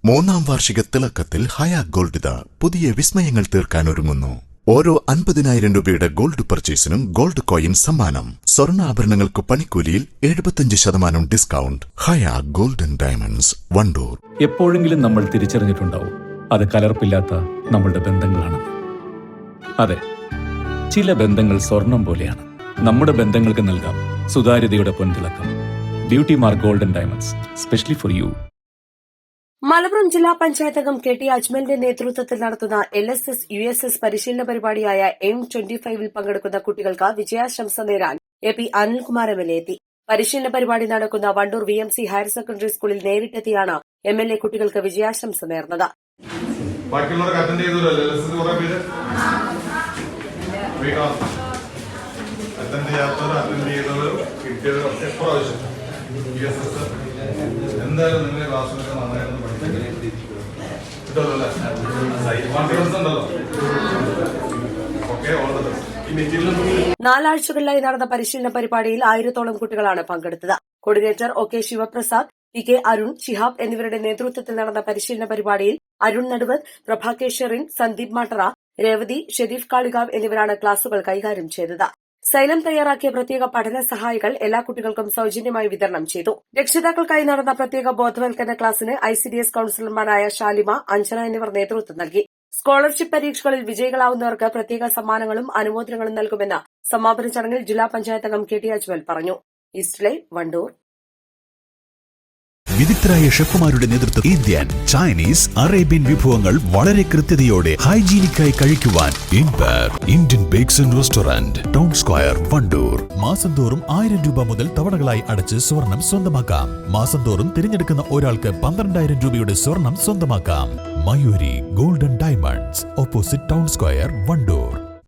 മൂന്നാം വാർഷിക തിളക്കത്തിൽ ഹയ ഗോൾഡ് പുതിയ വിസ്മയങ്ങൾ തീർക്കാൻ ഒരുങ്ങുന്നു. ഓരോ 50,000 രൂപയുടെ ഗോൾഡ് പർച്ചേസിനും ഗോൾഡ് കോയിൻ സമ്മാനം. സ്വർണ്ണാഭരണങ്ങൾക്ക് പണിക്കൂലിയിൽ 75% ഡിസ്കൗണ്ട്. ഹയ ഗോൾഡൻ ഡയമണ്ട്സ്, വണ്ടൂർ. എപ്പോഴെങ്കിലും നമ്മൾ തിരിച്ചറിഞ്ഞിട്ടുണ്ടാവും അത് കലർപ്പില്ലാത്ത നമ്മളുടെ ബന്ധങ്ങളാണ്. അതെ, ചില ബന്ധങ്ങൾ സ്വർണം പോലെയാണ്. നമ്മുടെ ബന്ധങ്ങൾക്ക് നൽകാം സുതാര്യതയുടെ പൊൻതിളക്കം. Beauty mark golden diamonds, specially for you. Malappuram ജില്ലാ പഞ്ചായത്ത് അംഗം കെ ടി അജ്മലിന്റെ നേതൃത്വത്തിൽ നടത്തുന്ന LSS USS പരിശീലന പരിപാടിയായ M25 പങ്കെടുക്കുന്ന കുട്ടികൾക്ക് വിജയാശംസ നേരാൻ AP അനിൽകുമാർ MLA എത്തി. പരിശീലന പരിപാടി നടക്കുന്ന വണ്ടൂർ VMC ഹയർ സെക്കൻഡറി സ്കൂളിൽ നേരിട്ടെത്തിയാണ് MLA കുട്ടികൾക്ക് വിജയാശംസ നേർന്നത്. എന്തായാലും നിങ്ങളുടെ ക്ലാസ്സിലൊക്കെ നന്നായിരുന്നു പഠിക്കുന്നത്. 4 ആഴ്ചകളിലായി നടന്ന പരിശീലന പരിപാടിയിൽ 1000-ഓളം കുട്ടികളാണ് പങ്കെടുത്തത്. Coordinator OK Shivaprasad, PK Arun, Shihab എന്നിവരുടെ നേതൃത്വത്തിൽ നടന്ന പരിശീലന പരിപാടിയിൽ അരുൺ നടുവർ, പ്രഭാകേശ്വറിൻ, സന്ദീപ് മാട്ടറ, രേവതി, ഷെരീഫ് കാളികാവ് എന്നിവരാണ് ക്ലാസുകൾ കൈകാര്യം ചെയ്തത്. സൈലം തയ്യാറാക്കിയ പ്രത്യേക പഠന സഹായികൾ എല്ലാ കുട്ടികൾക്കും സൌജന്യമായി വിതരണം ചെയ്തു. രക്ഷിതാക്കൾക്കായി നടന്ന പ്രത്യേക ബോധവൽക്കരണ ക്ലാസിന് ICDS കൌൺസിലർമാരായ ഷാലിമ, അഞ്ജന എന്നിവർ നേതൃത്വം നൽകി. സ്കോളർഷിപ്പ് പരീക്ഷകളിൽ വിജയികളാവുന്നവർക്ക് പ്രത്യേക സമ്മാനങ്ങളും അനുമോദനങ്ങളും നൽകുമെന്ന് സമാപന ചടങ്ങിൽ ജില്ലാ പഞ്ചായത്ത് അംഗം KT അജ്മൽ പറഞ്ഞു. East live, Wandoor. വിദഗ്ധരായ ഷെഫുമാരുടെ നേതൃത്വം ഇന്ത്യൻ, ചൈനീസ്, അറേബ്യൻ വിഭവങ്ങൾ വളരെ കൃത്യതയോടെ ഹൈജീനിക്കായി കഴിക്കുവാൻ Indian bakes and restaurant, town square, Wandoor. മാസം തോറും 1000 രൂപ മുതൽ തവണകളായി അടച്ച് സ്വർണം സ്വന്തമാക്കാം. മാസം തോറും തിരഞ്ഞെടുക്കുന്ന ഒരാൾക്ക് 12,000 രൂപയുടെ സ്വർണം സ്വന്തമാക്കാം. Mayuri golden diamonds, opposite town square, Wandoor.